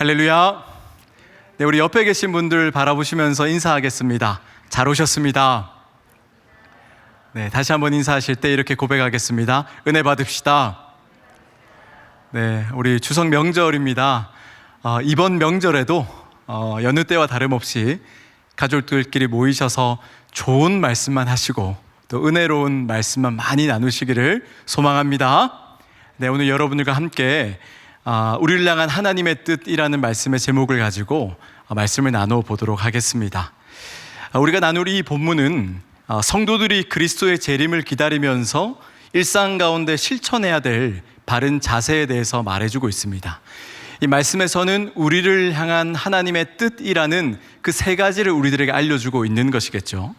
할렐루야. 네, 우리 옆에 계신 분들 바라보시면서 인사하겠습니다. 잘 오셨습니다. 네, 다시 한번 인사하실 때 이렇게 고백하겠습니다. 은혜 받읍시다. 네, 우리 추석 명절입니다. 이번 명절에도 여느 때와 다름없이 가족들끼리 모이셔서 좋은 말씀만 하시고 또 은혜로운 말씀만 많이 나누시기를 소망합니다. 네, 오늘 여러분들과 함께 우리를 향한 하나님의 뜻이라는 말씀의 제목을 가지고 말씀을 나눠보도록 하겠습니다. 우리가 나눌 이 본문은 성도들이 그리스도의 재림을 기다리면서 일상 가운데 실천해야 될 바른 자세에 대해서 말해주고 있습니다. 이 말씀에서는 우리를 향한 하나님의 뜻이라는 그 세 가지를 우리들에게 알려주고 있는 것이겠죠.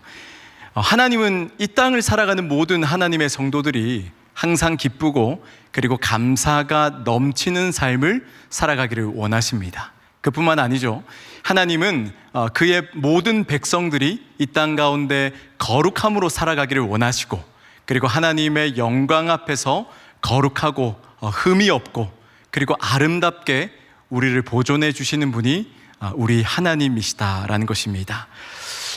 하나님은 이 땅을 살아가는 모든 하나님의 성도들이 항상 기쁘고 그리고 감사가 넘치는 삶을 살아가기를 원하십니다. 그뿐만 아니죠. 하나님은 그의 모든 백성들이 이 땅 가운데 거룩함으로 살아가기를 원하시고, 그리고 하나님의 영광 앞에서 거룩하고 흠이 없고 그리고 아름답게 우리를 보존해 주시는 분이 우리 하나님이시다라는 것입니다.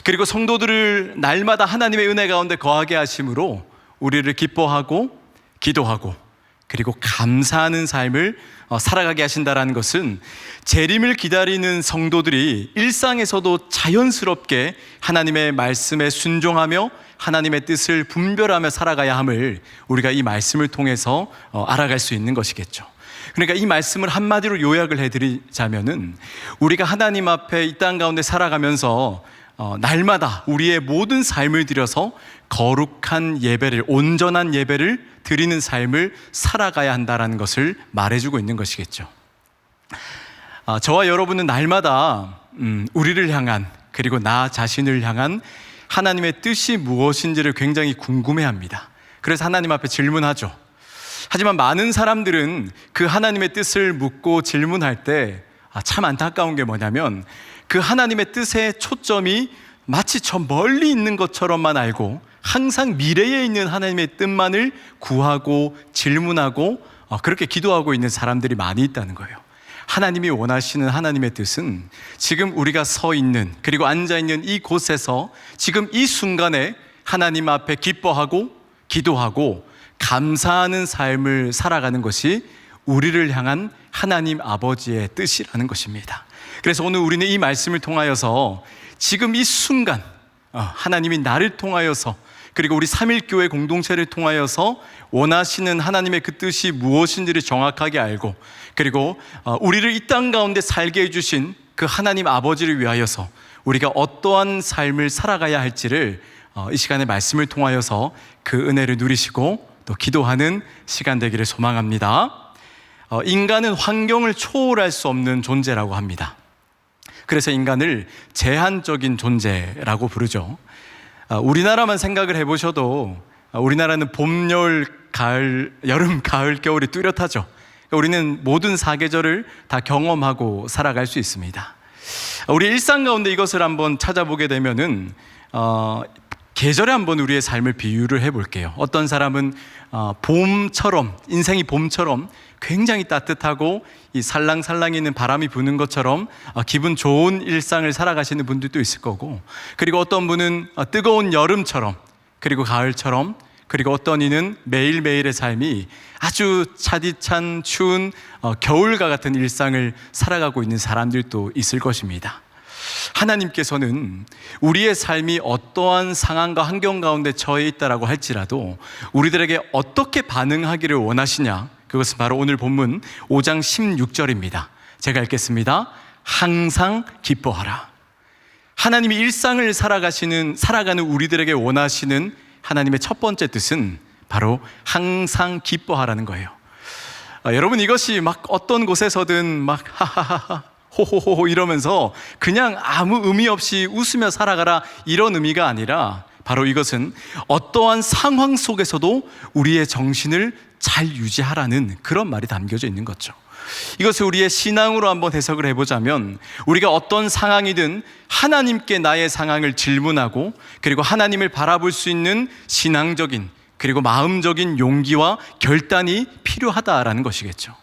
그리고 성도들을 날마다 하나님의 은혜 가운데 거하게 하심으로 우리를 기뻐하고 기도하고 그리고 감사하는 삶을 살아가게 하신다라는 것은 재림을 기다리는 성도들이 일상에서도 자연스럽게 하나님의 말씀에 순종하며 하나님의 뜻을 분별하며 살아가야 함을 우리가 이 말씀을 통해서 알아갈 수 있는 것이겠죠. 그러니까 이 말씀을 한마디로 요약을 해드리자면은 우리가 하나님 앞에 이 땅 가운데 살아가면서 날마다 우리의 모든 삶을 들여서 거룩한 예배를, 온전한 예배를 드리는 삶을 살아가야 한다는 것을 말해주고 있는 것이겠죠. 저와 여러분은 날마다 우리를 향한, 그리고 나 자신을 향한 하나님의 뜻이 무엇인지를 굉장히 궁금해합니다. 그래서 하나님 앞에 질문하죠. 하지만 많은 사람들은 그 하나님의 뜻을 묻고 질문할 때 참 안타까운 게 뭐냐면 그 하나님의 뜻의 초점이 마치 저 멀리 있는 것처럼만 알고 항상 미래에 있는 하나님의 뜻만을 구하고 질문하고 그렇게 기도하고 있는 사람들이 많이 있다는 거예요. 하나님이 원하시는 하나님의 뜻은 지금 우리가 서 있는, 그리고 앉아 있는 이곳에서 지금 이 순간에 하나님 앞에 기뻐하고 기도하고 감사하는 삶을 살아가는 것이 우리를 향한 하나님 아버지의 뜻이라는 것입니다. 그래서 오늘 우리는 이 말씀을 통하여서 지금 이 순간 하나님이 나를 통하여서, 그리고 우리 삼일교회 공동체를 통하여서 원하시는 하나님의 그 뜻이 무엇인지를 정확하게 알고, 그리고 우리를 이 땅 가운데 살게 해주신 그 하나님 아버지를 위하여서 우리가 어떠한 삶을 살아가야 할지를 이 시간에 말씀을 통하여서 그 은혜를 누리시고 또 기도하는 시간 되기를 소망합니다. 인간은 환경을 초월할 수 없는 존재라고 합니다. 그래서 인간을 제한적인 존재라고 부르죠. 우리나라만 생각을 해보셔도 우리나라는 봄, 여름, 가을, 겨울이 뚜렷하죠. 우리는 모든 사계절을 다 경험하고 살아갈 수 있습니다. 우리 일상 가운데 이것을 한번 찾아보게 되면은 계절에 한번 우리의 삶을 비유를 해볼게요. 어떤 사람은 봄처럼, 인생이 봄처럼 굉장히 따뜻하고 이 살랑살랑 있는 바람이 부는 것처럼 기분 좋은 일상을 살아가시는 분들도 있을 거고, 그리고 어떤 분은 뜨거운 여름처럼, 그리고 가을처럼, 그리고 어떤 이는 매일매일의 삶이 아주 차디찬 추운 겨울과 같은 일상을 살아가고 있는 사람들도 있을 것입니다. 하나님께서는 우리의 삶이 어떠한 상황과 환경 가운데 처해 있다라고 할지라도 우리들에게 어떻게 반응하기를 원하시냐, 그것은 바로 오늘 본문 5장 16절입니다. 제가 읽겠습니다. 항상 기뻐하라. 하나님이 일상을 살아가는 우리들에게 원하시는 하나님의 첫 번째 뜻은 바로 항상 기뻐하라는 거예요. 여러분, 이것이 막 어떤 곳에서든 막 하하하하 호호호호 이러면서 그냥 아무 의미 없이 웃으며 살아가라, 이런 의미가 아니라 바로 이것은 어떠한 상황 속에서도 우리의 정신을 잘 유지하라는 그런 말이 담겨져 있는 거죠. 이것을 우리의 신앙으로 한번 해석을 해보자면, 우리가 어떤 상황이든 하나님께 나의 상황을 질문하고 그리고 하나님을 바라볼 수 있는 신앙적인 그리고 마음적인 용기와 결단이 필요하다라는 것이겠죠.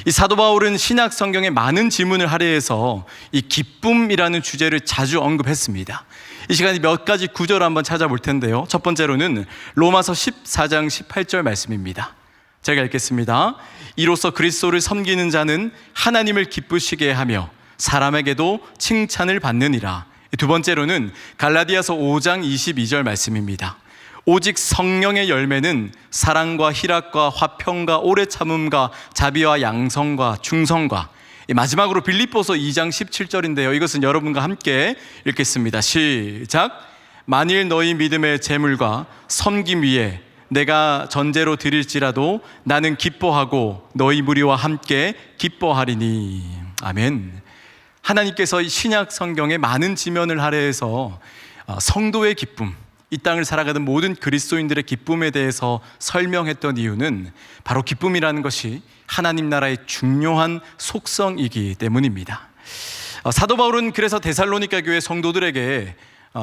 이 사도 바울은 신약 성경에 많은 질문을 할애해서 이 기쁨이라는 주제를 자주 언급했습니다. 이 시간에 몇 가지 구절을 한번 찾아볼 텐데요. 첫 번째로는 로마서 14장 18절 말씀입니다. 제가 읽겠습니다. 이로써 그리스도를 섬기는 자는 하나님을 기쁘시게 하며 사람에게도 칭찬을 받느니라. 두 번째로는 갈라디아서 5장 22절 말씀입니다. 오직 성령의 열매는 사랑과 희락과 화평과 오래 참음과 자비와 양성과 충성과, 마지막으로 빌립보서 2장 17절인데요. 이것은 여러분과 함께 읽겠습니다. 시작. 만일 너희 믿음의 재물과 섬김 위에 내가 전제로 드릴지라도 나는 기뻐하고 너희 무리와 함께 기뻐하리니. 아멘. 하나님께서 신약 성경에 많은 지면을 할애해서 성도의 기쁨, 이 땅을 살아가는 모든 그리스도인들의 기쁨에 대해서 설명했던 이유는 바로 기쁨이라는 것이 하나님 나라의 중요한 속성이기 때문입니다. 사도 바울은 그래서 데살로니가 교회 성도들에게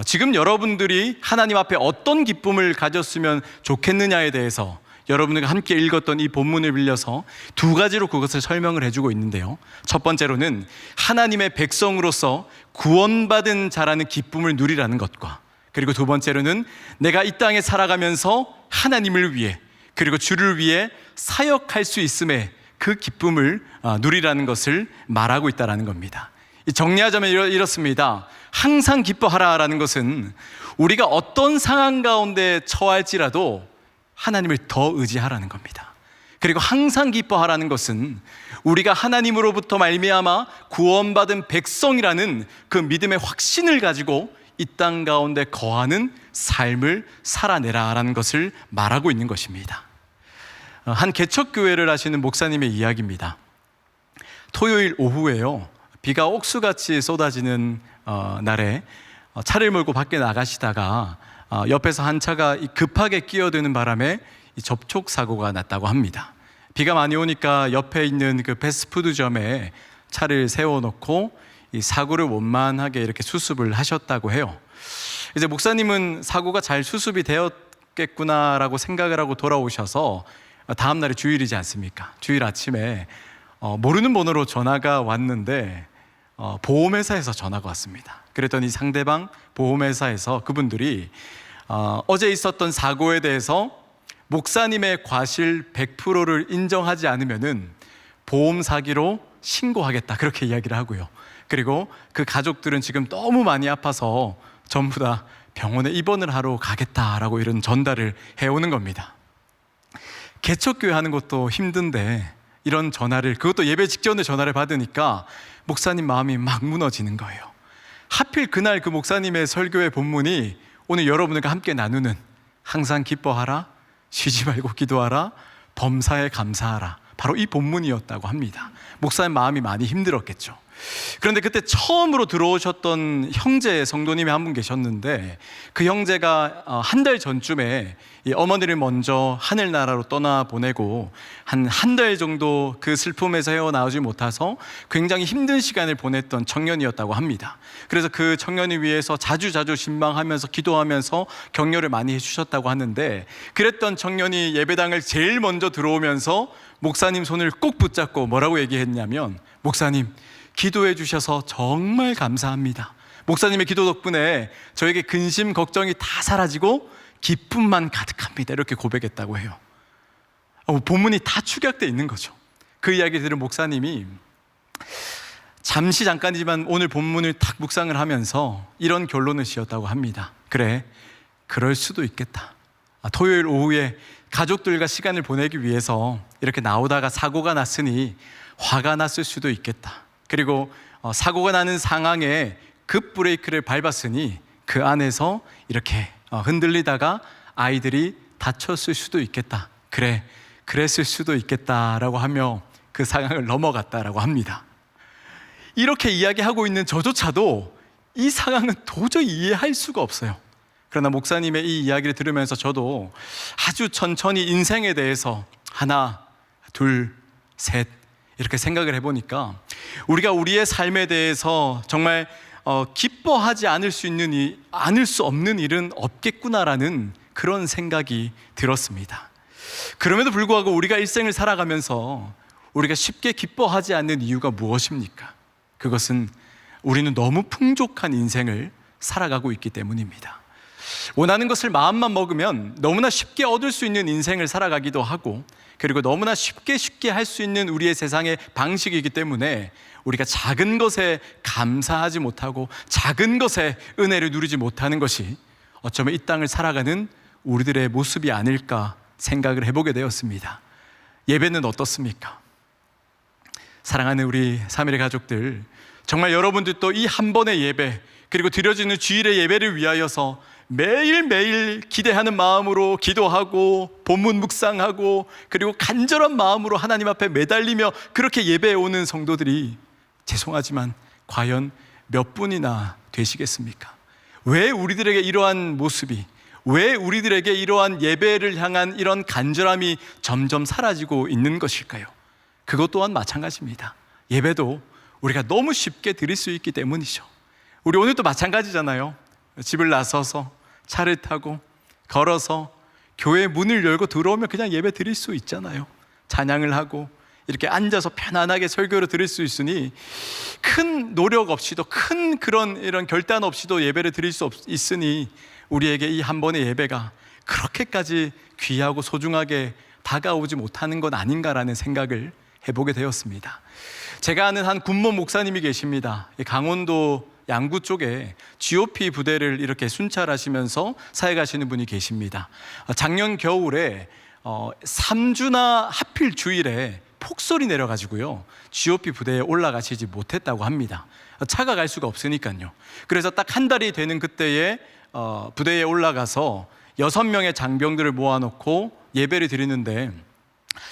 지금 여러분들이 하나님 앞에 어떤 기쁨을 가졌으면 좋겠느냐에 대해서 여러분들과 함께 읽었던 이 본문을 빌려서 두 가지로 그것을 설명을 해주고 있는데요. 첫 번째로는 하나님의 백성으로서 구원받은 자라는 기쁨을 누리라는 것과, 그리고 두 번째로는 내가 이 땅에 살아가면서 하나님을 위해 그리고 주를 위해 사역할 수 있음에 그 기쁨을 누리라는 것을 말하고 있다는 겁니다. 정리하자면 이렇습니다. 항상 기뻐하라라는 것은 우리가 어떤 상황 가운데 처할지라도 하나님을 더 의지하라는 겁니다. 그리고 항상 기뻐하라는 것은 우리가 하나님으로부터 말미암아 구원받은 백성이라는 그 믿음의 확신을 가지고 이 땅 가운데 거하는 삶을 살아내라라는 것을 말하고 있는 것입니다. 한 개척교회를 하시는 목사님의 이야기입니다. 토요일 오후에요, 비가 옥수같이 쏟아지는 날에 차를 몰고 밖에 나가시다가 옆에서 한 차가 급하게 끼어드는 바람에 접촉 사고가 났다고 합니다. 비가 많이 오니까 옆에 있는 그 패스트푸드점에 차를 세워놓고 이 사고를 원만하게 이렇게 수습을 하셨다고 해요. 이제 목사님은 사고가 잘 수습이 되었겠구나라고 생각을 하고 돌아오셔서 다음 날이 주일이지 않습니까? 주일 아침에 모르는 번호로 전화가 왔는데 보험회사에서 전화가 왔습니다. 그랬더니 상대방 보험회사에서 그분들이 어제 있었던 사고에 대해서 목사님의 과실 100%를 인정하지 않으면은 보험 사기로 신고하겠다, 그렇게 이야기를 하고요. 그리고 그 가족들은 지금 너무 많이 아파서 전부 다 병원에 입원을 하러 가겠다라고 이런 전달을 해오는 겁니다. 개척교회 하는 것도 힘든데 이런 전화를, 그것도 예배 직전에 전화를 받으니까 목사님 마음이 막 무너지는 거예요. 하필 그날 그 목사님의 설교의 본문이 오늘 여러분들과 함께 나누는 항상 기뻐하라, 쉬지 말고 기도하라, 범사에 감사하라, 바로 이 본문이었다고 합니다. 목사님 마음이 많이 힘들었겠죠. 그런데 그때 처음으로 들어오셨던 형제 성도님이 한 분 계셨는데, 그 형제가 한 달 전쯤에 이 어머니를 먼저 하늘나라로 떠나보내고 한 달 정도 그 슬픔에서 헤어나오지 못해서 굉장히 힘든 시간을 보냈던 청년이었다고 합니다. 그래서 그 청년을 위해서 자주 신방하면서 기도하면서 격려를 많이 해주셨다고 하는데, 그랬던 청년이 예배당을 제일 먼저 들어오면서 목사님 손을 꼭 붙잡고 뭐라고 얘기했냐면, 목사님 기도해 주셔서 정말 감사합니다. 목사님의 기도 덕분에 저에게 근심 걱정이 다 사라지고 기쁨만 가득합니다, 이렇게 고백했다고 해요. 본문이 다 축약되어 있는 거죠. 그 이야기 들은 목사님이 잠깐이지만 오늘 본문을 딱 묵상을 하면서 이런 결론을 지었다고 합니다. 그래, 그럴 수도 있겠다. 토요일 오후에 가족들과 시간을 보내기 위해서 이렇게 나오다가 사고가 났으니 화가 났을 수도 있겠다. 그리고 사고가 나는 상황에 급 브레이크를 밟았으니 그 안에서 이렇게 흔들리다가 아이들이 다쳤을 수도 있겠다. 그래, 그랬을 수도 있겠다라고 하며 그 상황을 넘어갔다라고 합니다. 이렇게 이야기하고 있는 저조차도 이 상황은 도저히 이해할 수가 없어요. 그러나 목사님의 이 이야기를 들으면서 저도 아주 천천히 인생에 대해서 하나, 둘, 셋 이렇게 생각을 해보니까 우리가 우리의 삶에 대해서 정말 기뻐하지 않을 수 없는 일은 없겠구나라는 그런 생각이 들었습니다. 그럼에도 불구하고 우리가 일생을 살아가면서 우리가 쉽게 기뻐하지 않는 이유가 무엇입니까? 그것은 우리는 너무 풍족한 인생을 살아가고 있기 때문입니다. 원하는 것을 마음만 먹으면 너무나 쉽게 얻을 수 있는 인생을 살아가기도 하고, 그리고 너무나 쉽게 할 수 있는 우리의 세상의 방식이기 때문에 우리가 작은 것에 감사하지 못하고 작은 것에 은혜를 누리지 못하는 것이 어쩌면 이 땅을 살아가는 우리들의 모습이 아닐까 생각을 해보게 되었습니다. 예배는 어떻습니까? 사랑하는 우리 삼일의 가족들, 정말 여러분들도 이 한 번의 예배, 그리고 드려지는 주일의 예배를 위하여서 매일매일 기대하는 마음으로 기도하고 본문 묵상하고, 그리고 간절한 마음으로 하나님 앞에 매달리며 그렇게 예배해 오는 성도들이 죄송하지만 과연 몇 분이나 되시겠습니까? 왜 우리들에게 이러한 모습이, 왜 우리들에게 이러한 예배를 향한 이런 간절함이 점점 사라지고 있는 것일까요? 그것 또한 마찬가지입니다. 예배도 우리가 너무 쉽게 드릴 수 있기 때문이죠. 우리 오늘도 마찬가지잖아요. 집을 나서서 차를 타고 걸어서 교회 문을 열고 들어오면 그냥 예배 드릴 수 있잖아요. 찬양을 하고 이렇게 앉아서 편안하게 설교를 드릴 수 있으니, 큰 노력 없이도, 큰 이런 결단 없이도 예배를 드릴 수 있으니 우리에게 이 한 번의 예배가 그렇게까지 귀하고 소중하게 다가오지 못하는 건 아닌가라는 생각을 해보게 되었습니다. 제가 아는 한 군모 목사님이 계십니다. 강원도 양구 쪽에 GOP 부대를 이렇게 순찰하시면서 사역하시는 분이 계십니다. 작년 겨울에 3주나 하필 주일에 폭설이 내려가지고요, GOP 부대에 올라가시지 못했다고 합니다. 차가 갈 수가 없으니까요. 그래서 딱 한 달이 되는 그때에 부대에 올라가서 6명의 장병들을 모아놓고 예배를 드리는데,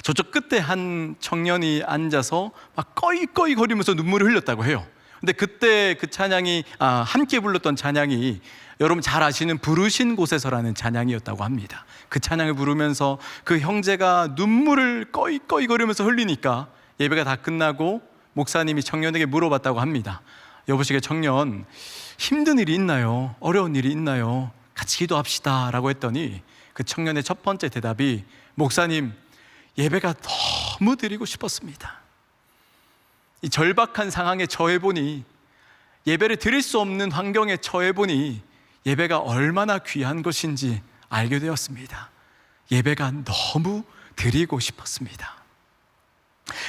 저쪽 끝에 한 청년이 앉아서 막 꺼이꺼이 거리면서 눈물을 흘렸다고 해요. 근데 그때 그 찬양이 함께 불렀던 찬양이 여러분 잘 아시는 부르신 곳에서라는 찬양이었다고 합니다. 그 찬양을 부르면서 그 형제가 눈물을 꺼이꺼이 거리면서 흘리니까 예배가 다 끝나고 목사님이 청년에게 물어봤다고 합니다. 여보시게 청년, 힘든 일이 있나요? 어려운 일이 있나요? 같이 기도합시다 라고 했더니 그 청년의 첫 번째 대답이, 목사님, 예배가 너무 드리고 싶었습니다. 이 절박한 상황에 처해보니, 예배를 드릴 수 없는 환경에 처해보니 예배가 얼마나 귀한 것인지 알게 되었습니다. 예배가 너무 드리고 싶었습니다.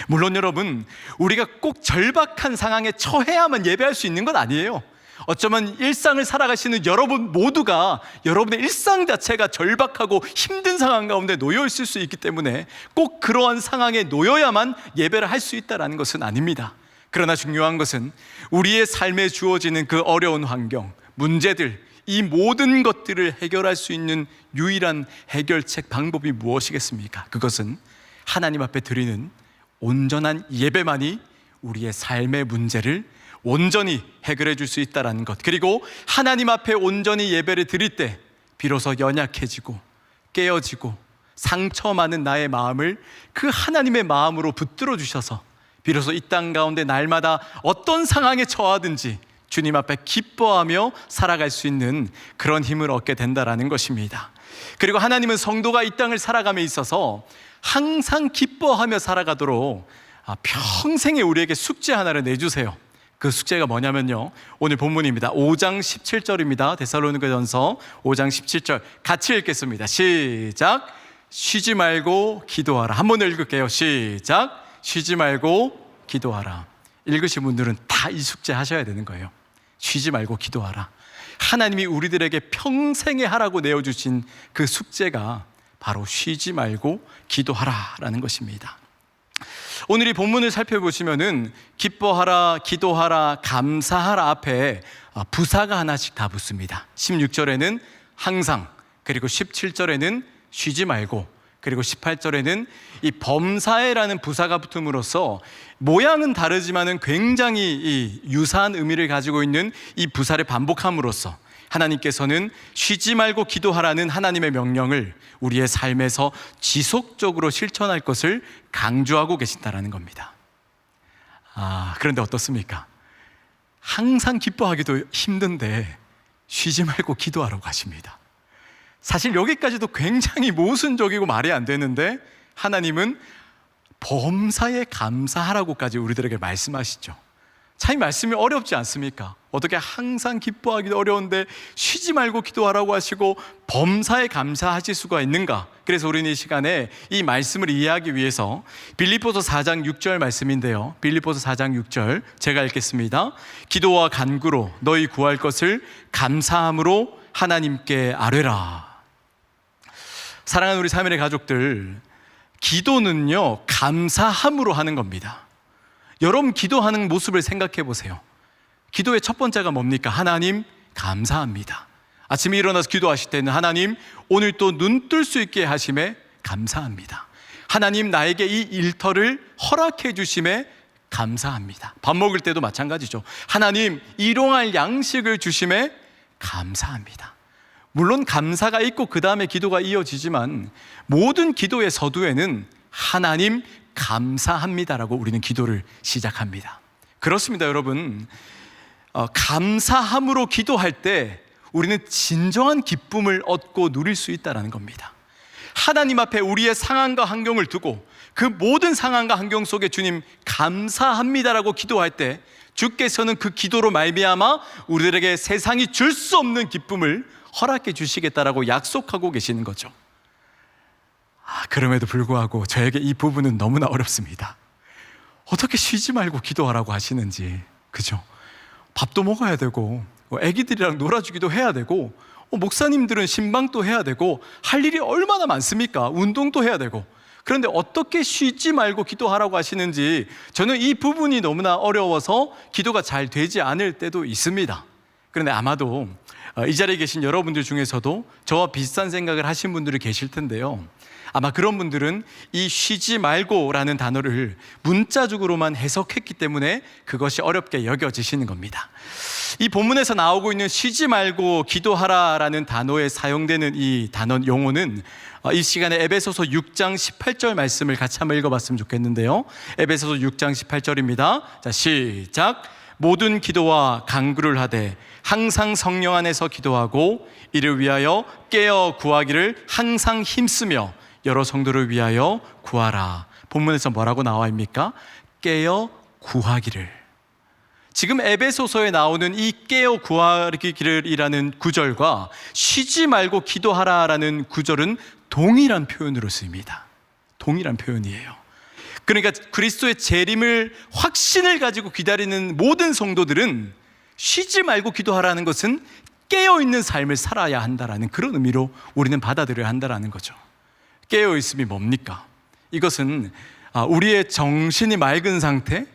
물론 여러분, 우리가 꼭 절박한 상황에 처해야만 예배할 수 있는 건 아니에요. 어쩌면 일상을 살아가시는 여러분 모두가 여러분의 일상 자체가 절박하고 힘든 상황 가운데 놓여 있을 수 있기 때문에 꼭 그러한 상황에 놓여야만 예배를 할 수 있다는 것은 아닙니다. 그러나 중요한 것은 우리의 삶에 주어지는 그 어려운 환경, 문제들, 이 모든 것들을 해결할 수 있는 유일한 해결책 방법이 무엇이겠습니까? 그것은 하나님 앞에 드리는 온전한 예배만이 우리의 삶의 문제를 온전히 해결해 줄 수 있다는 것, 그리고 하나님 앞에 온전히 예배를 드릴 때 비로소 연약해지고 깨어지고 상처 많은 나의 마음을 그 하나님의 마음으로 붙들어 주셔서 비로소 이 땅 가운데 날마다 어떤 상황에 처하든지 주님 앞에 기뻐하며 살아갈 수 있는 그런 힘을 얻게 된다는 것입니다. 그리고 하나님은 성도가 이 땅을 살아감에 있어서 항상 기뻐하며 살아가도록 평생에 우리에게 숙제 하나를 내주세요. 그 숙제가 뭐냐면요, 오늘 본문입니다. 5장 17절입니다. 데살로니가전서 5장 17절 같이 읽겠습니다. 시작. 쉬지 말고 기도하라. 한 번 읽을게요. 시작. 쉬지 말고 기도하라. 읽으신 분들은 다 이 숙제 하셔야 되는 거예요. 쉬지 말고 기도하라. 하나님이 우리들에게 평생에 하라고 내어주신 그 숙제가 바로 쉬지 말고 기도하라라는 것입니다. 오늘 이 본문을 살펴보시면은 기뻐하라, 기도하라, 감사하라 앞에 부사가 하나씩 다 붙습니다. 16절에는 항상, 그리고 17절에는 쉬지 말고, 그리고 18절에는 이 범사에라는 부사가 붙음으로써 모양은 다르지만은 굉장히 이 유사한 의미를 가지고 있는 이 부사를 반복함으로써 하나님께서는 쉬지 말고 기도하라는 하나님의 명령을 우리의 삶에서 지속적으로 실천할 것을 강조하고 계신다는 겁니다. 그런데 어떻습니까? 항상 기뻐하기도 힘든데 쉬지 말고 기도하라고 하십니다. 사실 여기까지도 굉장히 모순적이고 말이 안 되는데 하나님은 범사에 감사하라고까지 우리들에게 말씀하시죠. 참 이 말씀이 어렵지 않습니까? 어떻게 항상 기뻐하기도 어려운데 쉬지 말고 기도하라고 하시고 범사에 감사하실 수가 있는가? 그래서 우리는 이 시간에 이 말씀을 이해하기 위해서 빌립보서 4장 6절 말씀인데요, 빌립보서 4장 6절 제가 읽겠습니다. 기도와 간구로 너희 구할 것을 감사함으로 하나님께 아뢰라. 사랑하는 우리 사면의 가족들, 기도는요 감사함으로 하는 겁니다. 여러분 기도하는 모습을 생각해 보세요. 기도의 첫 번째가 뭡니까? 하나님 감사합니다. 아침에 일어나서 기도하실 때는 하나님 오늘 또 눈 뜰 수 있게 하심에 감사합니다. 하나님 나에게 이 일터를 허락해 주심에 감사합니다. 밥 먹을 때도 마찬가지죠. 하나님 일용할 양식을 주심에 감사합니다. 물론 감사가 있고 그 다음에 기도가 이어지지만 모든 기도의 서두에는 하나님 감사합니다라고 우리는 기도를 시작합니다. 그렇습니다, 여러분. 감사함으로 기도할 때 우리는 진정한 기쁨을 얻고 누릴 수 있다는 겁니다. 하나님 앞에 우리의 상황과 환경을 두고 그 모든 상황과 환경 속에 주님 감사합니다라고 기도할 때 주께서는 그 기도로 말미암아 우리들에게 세상이 줄 수 없는 기쁨을 허락해 주시겠다라고 약속하고 계시는 거죠. 그럼에도 불구하고 저에게 이 부분은 너무나 어렵습니다. 어떻게 쉬지 말고 기도하라고 하시는지, 그죠? 밥도 먹어야 되고 애기들이랑 놀아주기도 해야 되고 목사님들은 신방도 해야 되고 할 일이 얼마나 많습니까? 운동도 해야 되고. 그런데 어떻게 쉬지 말고 기도하라고 하시는지 저는 이 부분이 너무나 어려워서 기도가 잘 되지 않을 때도 있습니다. 그런데 아마도 이 자리에 계신 여러분들 중에서도 저와 비슷한 생각을 하신 분들이 계실 텐데요, 아마 그런 분들은 이 쉬지 말고라는 단어를 문자적으로만 해석했기 때문에 그것이 어렵게 여겨지시는 겁니다. 이 본문에서 나오고 있는 쉬지 말고 기도하라라는 단어에 사용되는 이 단어 용어는 이 시간에 에베소서 6장 18절 말씀을 같이 한번 읽어봤으면 좋겠는데요, 에베소서 6장 18절입니다. 자, 시작. 모든 기도와 간구를 하되 항상 성령 안에서 기도하고 이를 위하여 깨어 구하기를 항상 힘쓰며 여러 성도를 위하여 구하라. 본문에서 뭐라고 나와 있습니까? 깨어 구하기를. 지금 에베소서에 나오는 이 깨어 구하기를 이라는 구절과 쉬지 말고 기도하라라는 구절은 동일한 표현으로 쓰입니다. 동일한 표현이에요. 그러니까 그리스도의 재림을 확신을 가지고 기다리는 모든 성도들은 쉬지 말고 기도하라는 것은 깨어있는 삶을 살아야 한다라는 그런 의미로 우리는 받아들여야 한다라는 거죠. 깨어있음이 뭡니까? 이것은 우리의 정신이 맑은 상태,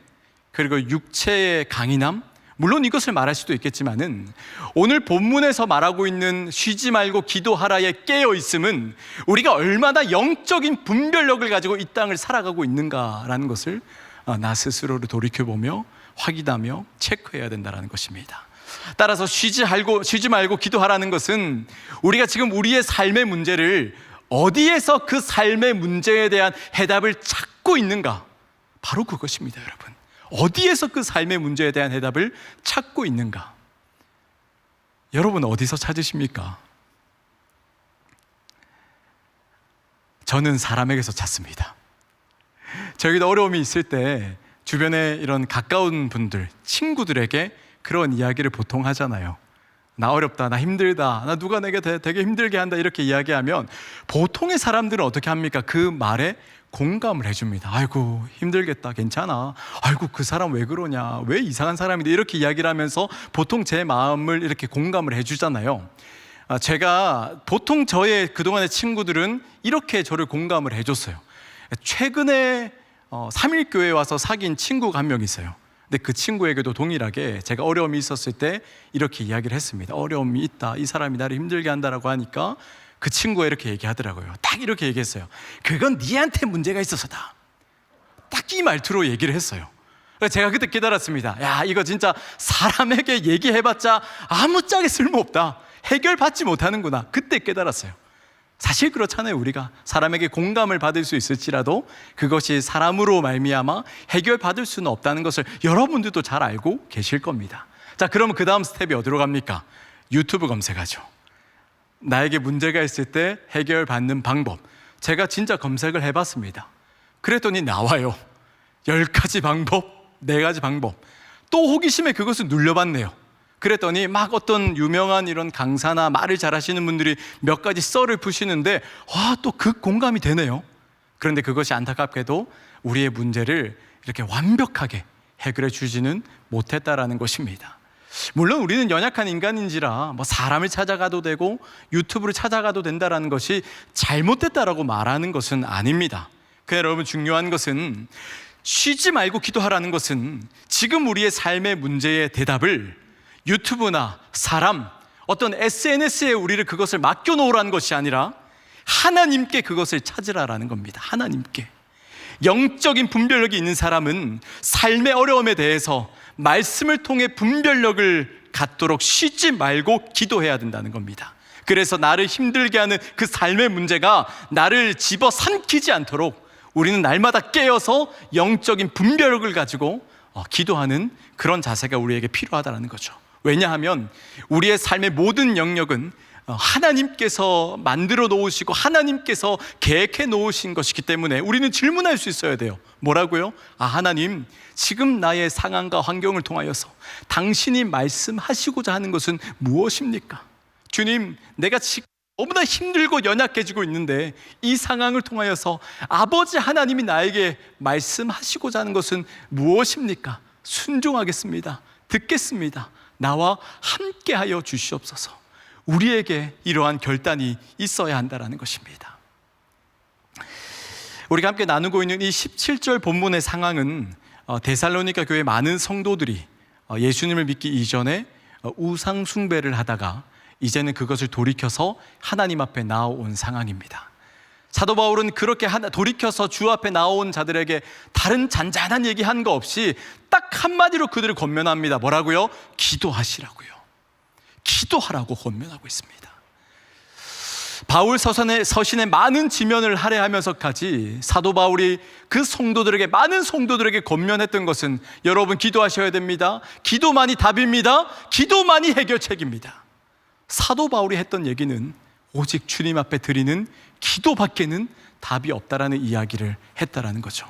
그리고 육체의 강인함, 물론 이것을 말할 수도 있겠지만은 오늘 본문에서 말하고 있는 쉬지 말고 기도하라의 깨어있음은 우리가 얼마나 영적인 분별력을 가지고 이 땅을 살아가고 있는가라는 것을 나 스스로를 돌이켜보며 확인하며 체크해야 된다는 것입니다. 따라서 쉬지 말고 기도하라는 것은 우리가 지금 우리의 삶의 문제를 어디에서 그 삶의 문제에 대한 해답을 찾고 있는가, 바로 그것입니다. 여러분, 어디에서 그 삶의 문제에 대한 해답을 찾고 있는가? 여러분 어디서 찾으십니까? 저는 사람에게서 찾습니다. 저에게도 어려움이 있을 때 주변에 이런 가까운 분들, 친구들에게 그런 이야기를 보통 하잖아요. 나 어렵다, 나 힘들다, 나 누가 내게 되게 힘들게 한다, 이렇게 이야기하면 보통의 사람들은 어떻게 합니까? 그 말에 공감을 해줍니다. 아이고 힘들겠다, 괜찮아, 아이고 그 사람 왜 그러냐, 왜 이상한 사람인데, 이렇게 이야기를 하면서 보통 제 마음을 이렇게 공감을 해주잖아요. 제가 보통 저의 그동안의 친구들은 이렇게 저를 공감을 해줬어요. 최근에 3일교회에 와서 사귄 친구가 한 명 있어요. 근데 그 친구에게도 동일하게 제가 어려움이 있었을 때 이렇게 이야기를 했습니다. 어려움이 있다, 이 사람이 나를 힘들게 한다라고 하니까 그 친구가 이렇게 얘기하더라고요. 딱 이렇게 얘기했어요. 그건 니한테 문제가 있어서다. 딱 이 말투로 얘기를 했어요. 그래서 제가 그때 깨달았습니다. 야, 이거 진짜 사람에게 얘기해봤자 아무짝에 쓸모없다, 해결받지 못하는구나. 그때 깨달았어요. 사실 그렇잖아요. 우리가 사람에게 공감을 받을 수 있을지라도 그것이 사람으로 말미암아 해결받을 수는 없다는 것을 여러분들도 잘 알고 계실 겁니다. 자, 그러면 그 다음 스텝이 어디로 갑니까? 유튜브 검색하죠. 나에게 문제가 있을 때 해결받는 방법. 제가 진짜 검색을 해봤습니다. 그랬더니 나와요. 10가지 방법, 4가지 방법. 또 호기심에 그것을 눌려봤네요. 그랬더니 막 어떤 유명한 이런 강사나 말을 잘하시는 분들이 몇 가지 썰을 푸시는데 또 그 공감이 되네요. 그런데 그것이 안타깝게도 우리의 문제를 이렇게 완벽하게 해결해 주지는 못했다라는 것입니다. 물론 우리는 연약한 인간인지라 사람을 찾아가도 되고 유튜브를 찾아가도 된다라는 것이 잘못됐다라고 말하는 것은 아닙니다. 그러나 여러분, 중요한 것은 쉬지 말고 기도하라는 것은 지금 우리의 삶의 문제의 대답을 유튜브나 사람, 어떤 SNS에 우리를 그것을 맡겨놓으라는 것이 아니라 하나님께 그것을 찾으라라는 겁니다. 하나님께. 영적인 분별력이 있는 사람은 삶의 어려움에 대해서 말씀을 통해 분별력을 갖도록 쉬지 말고 기도해야 된다는 겁니다. 그래서 나를 힘들게 하는 그 삶의 문제가 나를 집어삼키지 않도록 우리는 날마다 깨어서 영적인 분별력을 가지고 기도하는 그런 자세가 우리에게 필요하다는 거죠. 왜냐하면 우리의 삶의 모든 영역은 하나님께서 만들어 놓으시고 하나님께서 계획해 놓으신 것이기 때문에 우리는 질문할 수 있어야 돼요. 뭐라고요? 하나님, 지금 나의 상황과 환경을 통하여서 당신이 말씀하시고자 하는 것은 무엇입니까? 주님, 내가 지금 너무나 힘들고 연약해지고 있는데 이 상황을 통하여서 아버지 하나님이 나에게 말씀하시고자 하는 것은 무엇입니까? 순종하겠습니다. 듣겠습니다. 나와 함께하여 주시옵소서. 우리에게 이러한 결단이 있어야 한다는 것입니다. 우리가 함께 나누고 있는 이 17절 본문의 상황은 데살로니가 교회 많은 성도들이 예수님을 믿기 이전에 우상 숭배를 하다가 이제는 그것을 돌이켜서 하나님 앞에 나아온 상황입니다. 사도 바울은 그렇게 돌이켜서 주 앞에 나온 자들에게 다른 잔잔한 얘기 한 거 없이 딱 한마디로 그들을 권면합니다. 뭐라고요? 기도하시라고요. 기도하라고 권면하고 있습니다. 바울 서신의 많은 지면을 할애하면서까지 사도 바울이 그 성도들에게, 많은 성도들에게 권면했던 것은 여러분, 기도하셔야 됩니다. 기도만이 답입니다. 기도만이 해결책입니다. 사도 바울이 했던 얘기는 오직 주님 앞에 드리는 기도밖에는 답이 없다라는 이야기를 했다라는 거죠.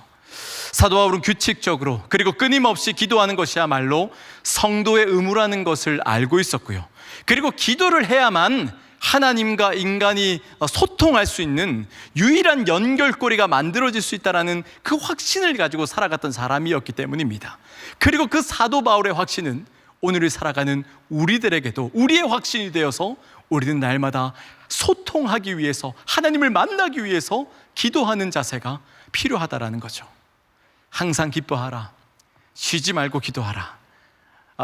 사도 바울은 규칙적으로 그리고 끊임없이 기도하는 것이야말로 성도의 의무라는 것을 알고 있었고요. 그리고 기도를 해야만 하나님과 인간이 소통할 수 있는 유일한 연결고리가 만들어질 수 있다는 그 확신을 가지고 살아갔던 사람이었기 때문입니다. 그리고 그 사도 바울의 확신은 오늘을 살아가는 우리들에게도 우리의 확신이 되어서 우리는 날마다 소통하기 위해서, 하나님을 만나기 위해서 기도하는 자세가 필요하다라는 거죠. 항상 기뻐하라. 쉬지 말고 기도하라.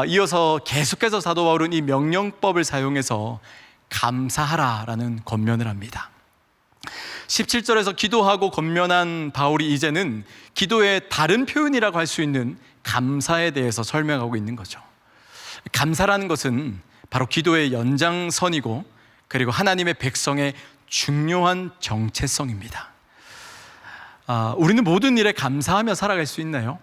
이어서 계속해서 사도 바울은 이 명령법을 사용해서 감사하라라는 권면을 합니다. 17절에서 기도하고 권면한 바울이 이제는 기도의 다른 표현이라고 할 수 있는 감사에 대해서 설명하고 있는 거죠. 감사라는 것은 바로 기도의 연장선이고 그리고 하나님의 백성의 중요한 정체성입니다. 우리는 모든 일에 감사하며 살아갈 수 있나요?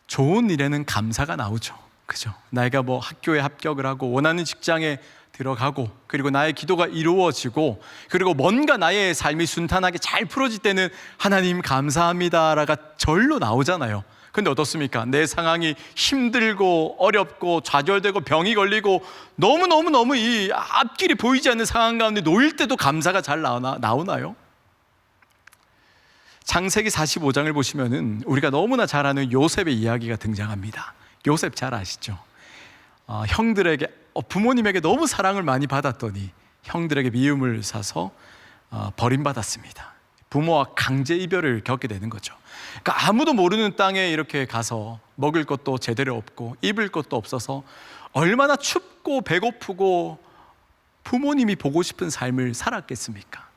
좋은 일에는 감사가 나오죠. 그죠? 나이가 학교에 합격을 하고 원하는 직장에 들어가고 그리고 나의 기도가 이루어지고 그리고 뭔가 나의 삶이 순탄하게 잘 풀어질 때는 하나님 감사합니다라가 절로 나오잖아요. 근데 어떻습니까? 내 상황이 힘들고 어렵고 좌절되고 병이 걸리고 너무 이 앞길이 보이지 않는 상황 가운데 놓일 때도 감사가 잘 나오나요? 창세기 45장을 보시면은 우리가 너무나 잘 아는 요셉의 이야기가 등장합니다. 요셉 잘 아시죠? 형들에게 부모님에게 너무 사랑을 많이 받았더니 형들에게 미움을 사서 버림받았습니다. 부모와 강제 이별을 겪게 되는 거죠. 그러니까 아무도 모르는 땅에 이렇게 가서 먹을 것도 제대로 없고 입을 것도 없어서 얼마나 춥고 배고프고 부모님이 보고 싶은 삶을 살았겠습니까?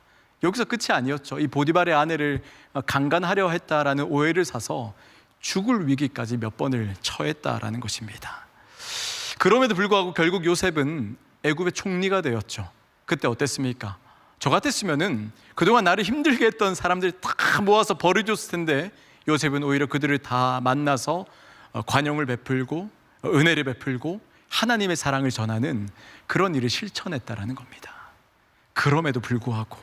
여기서 끝이 아니었죠. 이 보디발의 아내를 강간하려 했다라는 오해를 사서 죽을 위기까지 몇 번을 처했다라는 것입니다. 그럼에도 불구하고 결국 요셉은 애굽의 총리가 되었죠. 그때 어땠습니까? 저 같았으면은 그동안 나를 힘들게 했던 사람들이 다 모아서 벌을 줬을 텐데 요셉은 오히려 그들을 다 만나서 관용을 베풀고 은혜를 베풀고 하나님의 사랑을 전하는 그런 일을 실천했다라는 겁니다. 그럼에도 불구하고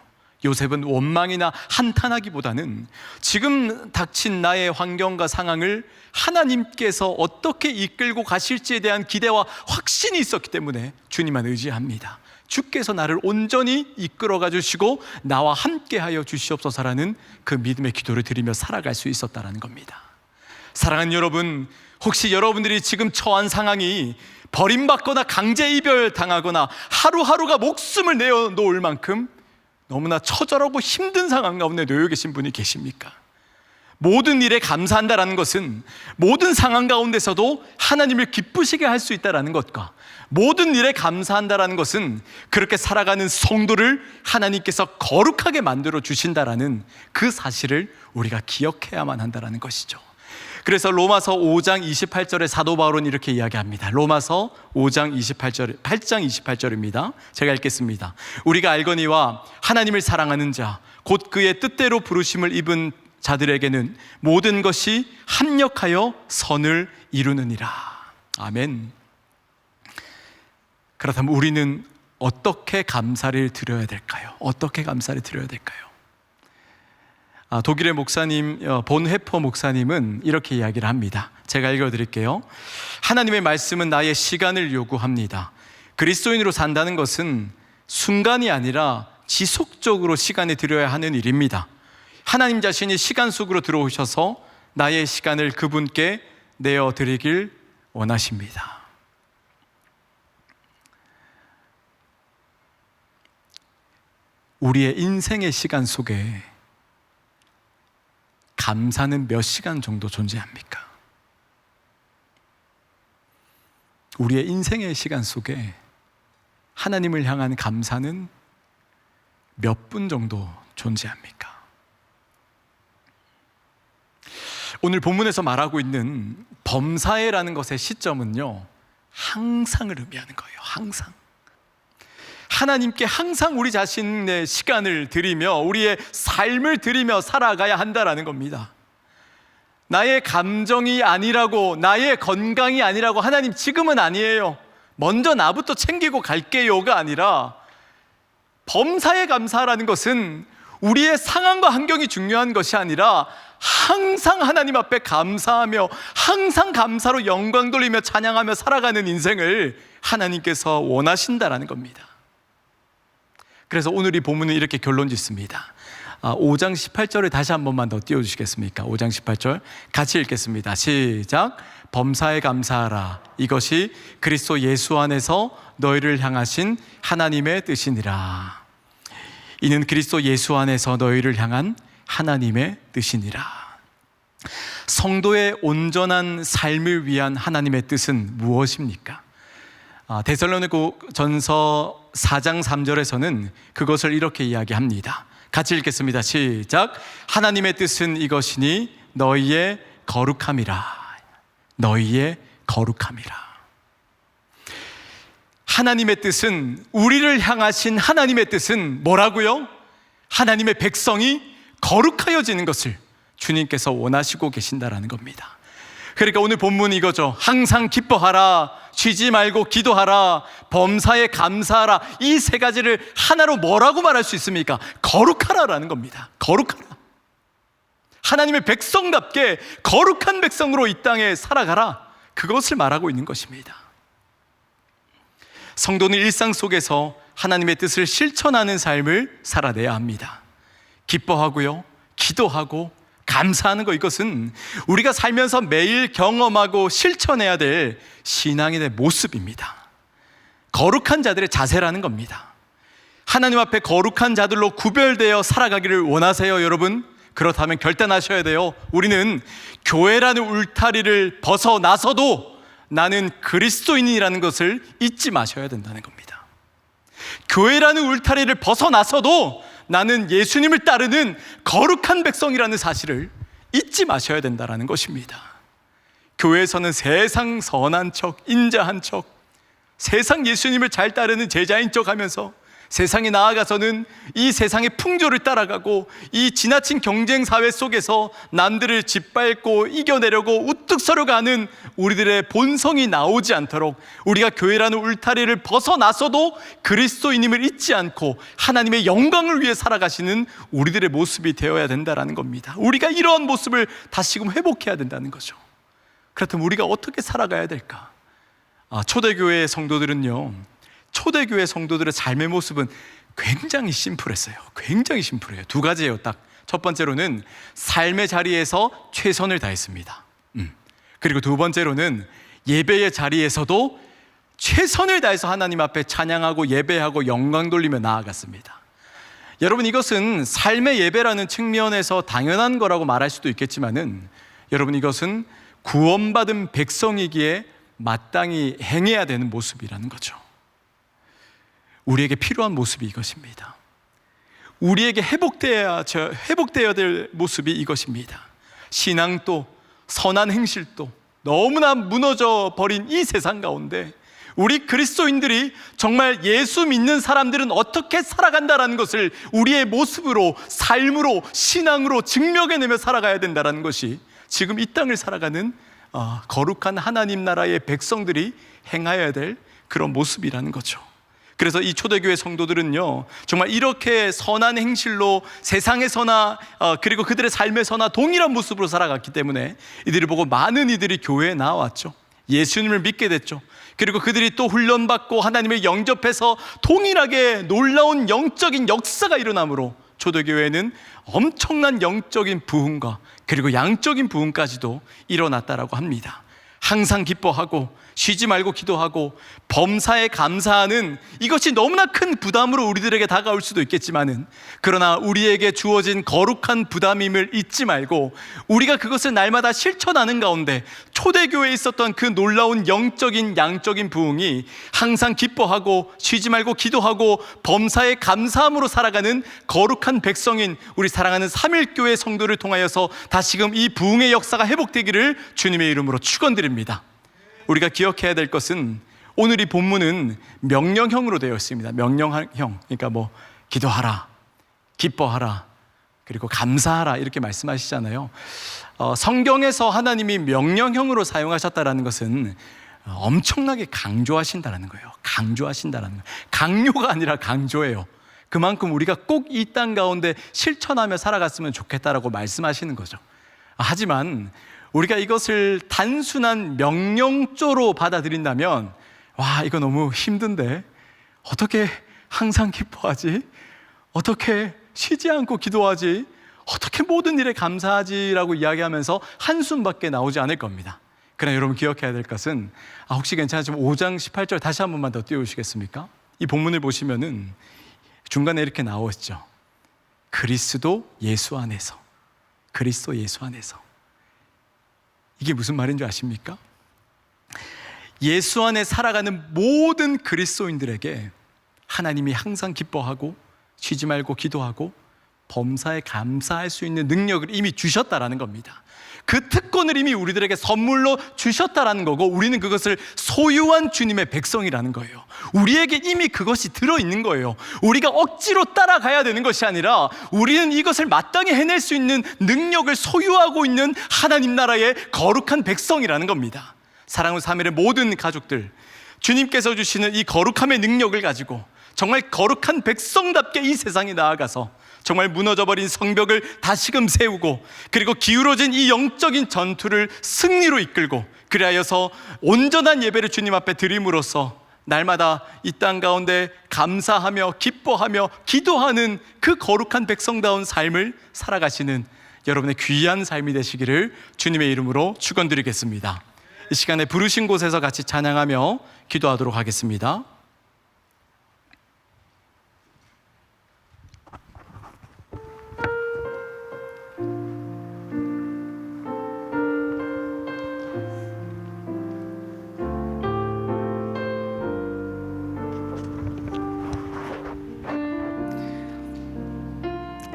요셉은 원망이나 한탄하기보다는 지금 닥친 나의 환경과 상황을 하나님께서 어떻게 이끌고 가실지에 대한 기대와 확신이 있었기 때문에 주님만 의지합니다. 주께서 나를 온전히 이끌어가 주시고 나와 함께하여 주시옵소서라는 그 믿음의 기도를 드리며 살아갈 수 있었다는 겁니다. 사랑하는 여러분, 혹시 여러분들이 지금 처한 상황이 버림받거나 강제 이별당하거나 하루하루가 목숨을 내어놓을 만큼 너무나 처절하고 힘든 상황 가운데 놓여 계신 분이 계십니까? 모든 일에 감사한다라는 것은 모든 상황 가운데서도 하나님을 기쁘시게 할 수 있다는 것과, 모든 일에 감사한다라는 것은 그렇게 살아가는 성도를 하나님께서 거룩하게 만들어 주신다라는 그 사실을 우리가 기억해야만 한다는 것이죠. 그래서 로마서 5장 28절에 사도 바울은 이렇게 이야기합니다. 로마서 8장 28절입니다. 제가 읽겠습니다. 우리가 알거니와 하나님을 사랑하는 자, 곧 그의 뜻대로 부르심을 입은 자들에게는 모든 것이 합력하여 선을 이루느니라. 아멘. 그렇다면 우리는 어떻게 감사를 드려야 될까요? 어떻게 감사를 드려야 될까요? 독일의 목사님 본헤퍼 목사님은 이렇게 이야기를 합니다. 제가 읽어드릴게요. 하나님의 말씀은 나의 시간을 요구합니다. 그리스도인으로 산다는 것은 순간이 아니라 지속적으로 시간을 들여야 하는 일입니다. 하나님 자신이 시간 속으로 들어오셔서 나의 시간을 그분께 내어드리길 원하십니다. 우리의 인생의 시간 속에 감사는 몇 시간 정도 존재합니까? 우리의 인생의 시간 속에 하나님을 향한 감사는 몇 분 정도 존재합니까? 오늘 본문에서 말하고 있는 범사에라는 것의 시점은요, 항상을 의미하는 거예요. 항상. 하나님께 항상 우리 자신의 시간을 드리며 우리의 삶을 드리며 살아가야 한다라는 겁니다. 나의 감정이 아니라고, 나의 건강이 아니라고 하나님 지금은 아니에요, 먼저 나부터 챙기고 갈게요가 아니라, 범사에 감사라는 것은 우리의 상황과 환경이 중요한 것이 아니라 항상 하나님 앞에 감사하며 항상 감사로 영광 돌리며 찬양하며 살아가는 인생을 하나님께서 원하신다라는 겁니다. 그래서 오늘 이 본문은 이렇게 결론 짓습니다. 5장 18절을 다시 한 번만 더 띄워주시겠습니까? 5장 18절 같이 읽겠습니다. 시작. 범사에 감사하라. 이것이 그리스도 예수 안에서 너희를 향하신 하나님의 뜻이니라. 이는 그리스도 예수 안에서 너희를 향한 하나님의 뜻이니라. 성도의 온전한 삶을 위한 하나님의 뜻은 무엇입니까? 데살로니가전서 4장 3절에서는 그것을 이렇게 이야기합니다. 같이 읽겠습니다. 시작. 하나님의 뜻은 이것이니 너희의 거룩함이라. 너희의 거룩함이라. 하나님의 뜻은, 우리를 향하신 하나님의 뜻은 뭐라고요? 하나님의 백성이 거룩하여지는 것을 주님께서 원하시고 계신다라는 겁니다. 그러니까 오늘 본문이 이거죠. 항상 기뻐하라, 쉬지 말고 기도하라, 범사에 감사하라. 이 세 가지를 하나로 뭐라고 말할 수 있습니까? 거룩하라라는 겁니다. 거룩하라. 하나님의 백성답게 거룩한 백성으로 이 땅에 살아가라. 그것을 말하고 있는 것입니다. 성도는 일상 속에서 하나님의 뜻을 실천하는 삶을 살아내야 합니다. 기뻐하고요, 기도하고 감사하는 것, 이것은 우리가 살면서 매일 경험하고 실천해야 될 신앙인의 모습입니다. 거룩한 자들의 자세라는 겁니다. 하나님 앞에 거룩한 자들로 구별되어 살아가기를 원하세요, 여러분? 그렇다면 결단하셔야 돼요. 우리는 교회라는 울타리를 벗어나서도 나는 그리스도인이라는 것을 잊지 마셔야 된다는 겁니다. 교회라는 울타리를 벗어나서도 나는 예수님을 따르는 거룩한 백성이라는 사실을 잊지 마셔야 된다는 것입니다. 교회에서는 세상 선한 척, 인자한 척, 세상 예수님을 잘 따르는 제자인 척 하면서 세상에 나아가서는 이 세상의 풍조를 따라가고 이 지나친 경쟁 사회 속에서 남들을 짓밟고 이겨내려고 우뚝 서려가는 우리들의 본성이 나오지 않도록 우리가 교회라는 울타리를 벗어나서도 그리스도인임을 잊지 않고 하나님의 영광을 위해 살아가시는 우리들의 모습이 되어야 된다는 겁니다. 우리가 이러한 모습을 다시금 회복해야 된다는 거죠. 그렇다면 우리가 어떻게 살아가야 될까? 초대교회 성도들은요, 초대교회 성도들의 삶의 모습은 굉장히 심플했어요. 굉장히 심플해요. 두 가지예요. 딱 첫 번째로는 삶의 자리에서 최선을 다했습니다. 그리고 두 번째로는 예배의 자리에서도 최선을 다해서 하나님 앞에 찬양하고 예배하고 영광 돌리며 나아갔습니다. 여러분, 이것은 삶의 예배라는 측면에서 당연한 거라고 말할 수도 있겠지만은, 여러분, 이것은 구원받은 백성이기에 마땅히 행해야 되는 모습이라는 거죠. 우리에게 필요한 모습이 이것입니다. 우리에게 회복되어야 될 모습이 이것입니다. 신앙도 선한 행실도 너무나 무너져 버린 이 세상 가운데 우리 그리스도인들이 정말 예수 믿는 사람들은 어떻게 살아간다라는 것을 우리의 모습으로, 삶으로, 신앙으로 증명해내며 살아가야 된다는 것이 지금 이 땅을 살아가는 거룩한 하나님 나라의 백성들이 행하여야 될 그런 모습이라는 거죠. 그래서 이 초대교회 성도들은요, 정말 이렇게 선한 행실로 세상에서나 그리고 그들의 삶에서나 동일한 모습으로 살아갔기 때문에 이들을 보고 많은 이들이 교회에 나왔죠. 예수님을 믿게 됐죠. 그리고 그들이 또 훈련받고 하나님을 영접해서 동일하게 놀라운 영적인 역사가 일어나므로 초대교회는 엄청난 영적인 부흥과 그리고 양적인 부흥까지도 일어났다라고 합니다. 항상 기뻐하고 쉬지 말고 기도하고 범사에 감사하는, 이것이 너무나 큰 부담으로 우리들에게 다가올 수도 있겠지만은, 그러나 우리에게 주어진 거룩한 부담임을 잊지 말고 우리가 그것을 날마다 실천하는 가운데 초대교회에 있었던 그 놀라운 영적인 양적인 부흥이 항상 기뻐하고 쉬지 말고 기도하고 범사에 감사함으로 살아가는 거룩한 백성인 우리 사랑하는 삼일교회 성도를 통하여서 다시금 이 부흥의 역사가 회복되기를 주님의 이름으로 축원드립니다. 우리가 기억해야 될 것은 오늘 이 본문은 명령형으로 되어 있습니다. 명령형, 그러니까 기도하라, 기뻐하라, 그리고 감사하라 이렇게 말씀하시잖아요. 성경에서 하나님이 명령형으로 사용하셨다는 것은 엄청나게 강조하신다는 거예요. 강조하신다는 거예요. 강요가 아니라 강조예요. 그만큼 우리가 꼭 이 땅 가운데 실천하며 살아갔으면 좋겠다라고 말씀하시는 거죠. 하지만 우리가 이것을 단순한 명령조로 받아들인다면, 와, 이거 너무 힘든데 어떻게 항상 기뻐하지? 어떻게 쉬지 않고 기도하지? 어떻게 모든 일에 감사하지라고 이야기하면서 한숨밖에 나오지 않을 겁니다. 그러나 여러분 기억해야 될 것은, 혹시 괜찮으시면 5장 18절 다시 한 번만 더 띄워주시겠습니까? 이 본문을 보시면은 중간에 이렇게 나오죠. 그리스도 예수 안에서, 그리스도 예수 안에서. 이게 무슨 말인 줄 아십니까? 예수 안에 살아가는 모든 그리스도인들에게 하나님이 항상 기뻐하고 쉬지 말고 기도하고 범사에 감사할 수 있는 능력을 이미 주셨다라는 겁니다. 그 특권을 이미 우리들에게 선물로 주셨다라는 거고, 우리는 그것을 소유한 주님의 백성이라는 거예요. 우리에게 이미 그것이 들어있는 거예요. 우리가 억지로 따라가야 되는 것이 아니라 우리는 이것을 마땅히 해낼 수 있는 능력을 소유하고 있는 하나님 나라의 거룩한 백성이라는 겁니다. 사랑하는 삼일의 모든 가족들, 주님께서 주시는 이 거룩함의 능력을 가지고 정말 거룩한 백성답게 이 세상에 나아가서 정말 무너져버린 성벽을 다시금 세우고, 그리고 기울어진 이 영적인 전투를 승리로 이끌고, 그리하여서 온전한 예배를 주님 앞에 드림으로써 날마다 이 땅 가운데 감사하며 기뻐하며 기도하는 그 거룩한 백성다운 삶을 살아가시는 여러분의 귀한 삶이 되시기를 주님의 이름으로 축원드리겠습니다. 이 시간에 부르신 곳에서 같이 찬양하며 기도하도록 하겠습니다.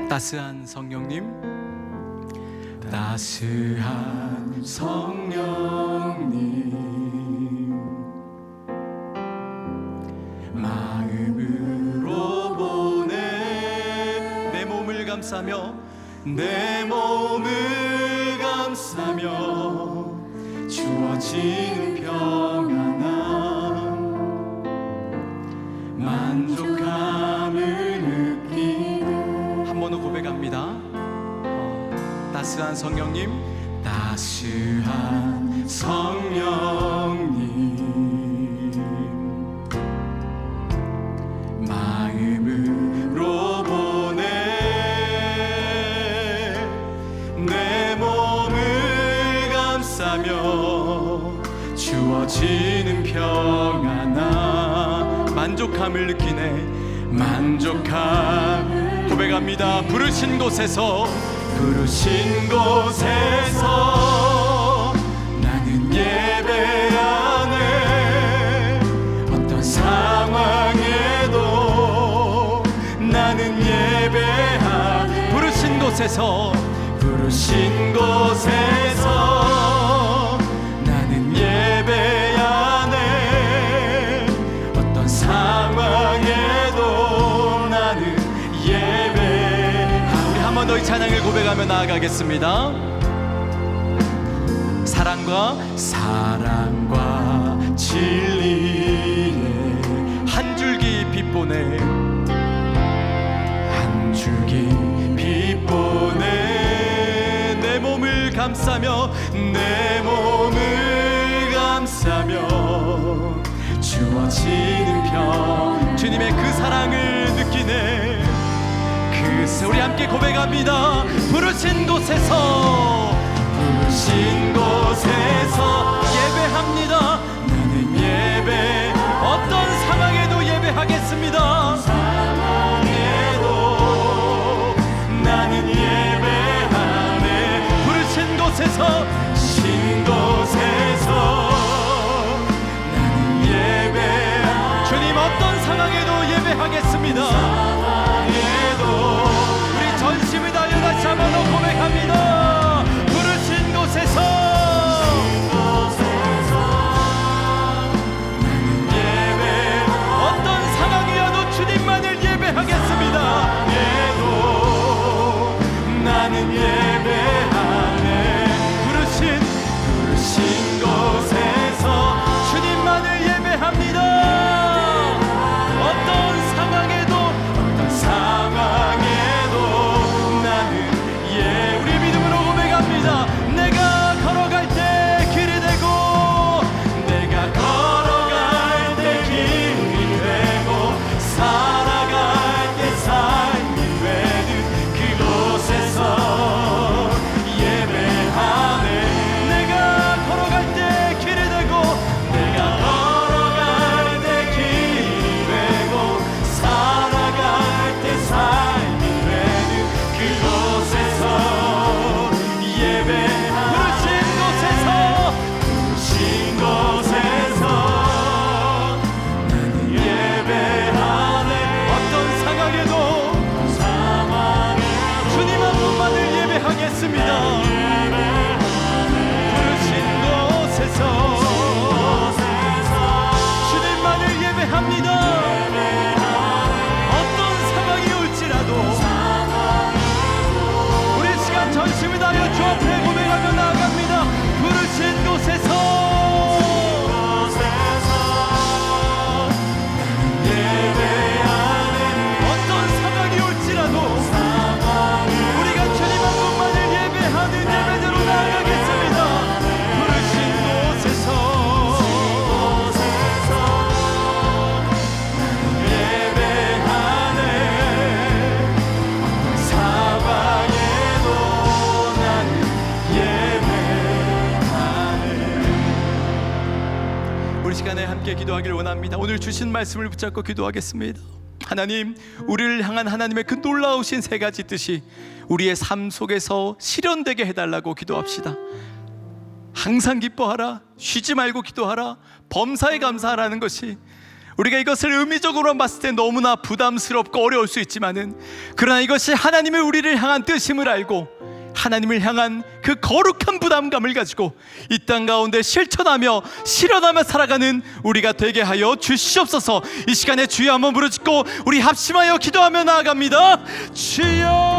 따스한 성령님, 따스한 성령님, 마음으로 감싸며 내 몸을 감싸며 주어지는 평안함 만족함을 느끼는 한 번 더 고백합니다. 따스한 성령님, 따스한 성령님 마음으로 보내 내 몸을 감싸며 주어지는 평안함 만족함을 느끼네 만족함 고백합니다. 부르신 곳에서 나는 예배하네 어떤 상황에도 나는 예배하네 부르신 곳에서 나는 예배하네 어떤 상황에도 나는 예배하네 우리 한 번 더 이 찬양을 고백하며 나아가겠습니다. 사랑과 진리에 한 줄기 빛 보내 한 줄기 빛 보내 내 몸을 감싸며 주어지는 평 주님의 그 사랑을 느끼네 우리 함께 고백합니다. 부르신 곳에서 예배합니다. 나는 예배 어떤 상황에도 예배하겠습니다. 나는 예배하네 부르신 곳에서 나는 예배 주님 어떤 상황에도 예배하겠습니다. 우리 전심을 다하여 다시 한번 더 고백합니다. 부르신 곳에서 나는 예배 어떤 상황이어도 주님만을 예배하겠습니다. 나는 예배하네 부르신 곳에서 주님만을 예배합니다. 어떤 상황에도 나는 우리 믿음으로 고백합니다. 내가 걸어갈 때 길이 되고 내가 걸어갈 때 길이 되고 살아갈 때 삶이 되는 그곳에서 예배하네 내가 걸어갈 때 길이 되고 내가 걸어갈 때 길이 되고 살아갈 때 삶이 되는 그곳에서 부르신 곳에서 나는 예배하네 어떤 상황에도 주님 한 분만을 예배하겠습니다. 부르신 곳에서 주님만을 예배합니다. 어떤 상황이 올지라도 우리 시간 전심을 다하여 주 앞에 고백하며 나아갑니다. 부르신 곳에서 예배하네 어떤 상황이 올지라도 우리가 주님 한 분만을 예배하는 예배대로 나아가겠습니다. 부르신 곳에서 예배하네 상황에도 나는 예배하네 우리 시간에 함께 기도하길 원합니다. 오늘 주신 말씀을 붙잡고 기도하겠습니다. 하나님, 우리를 향한 하나님의 그 놀라우신 세 가지 뜻이 우리의 삶 속에서 실현되게 해달라고 기도합시다. 항상 기뻐하라, 쉬지 말고 기도하라, 범사에 감사하라는 것이 우리가 이것을 의미적으로 봤을 때 너무나 부담스럽고 어려울 수 있지만은 그러나 이것이 하나님의 우리를 향한 뜻임을 알고 하나님을 향한 그 거룩한 부담감을 가지고 이 땅 가운데 실천하며 실현하며 살아가는 우리가 되게 하여 주시옵소서. 이 시간에 주여 한번 부르짖고 우리 합심하여 기도하며 나아갑니다. 주여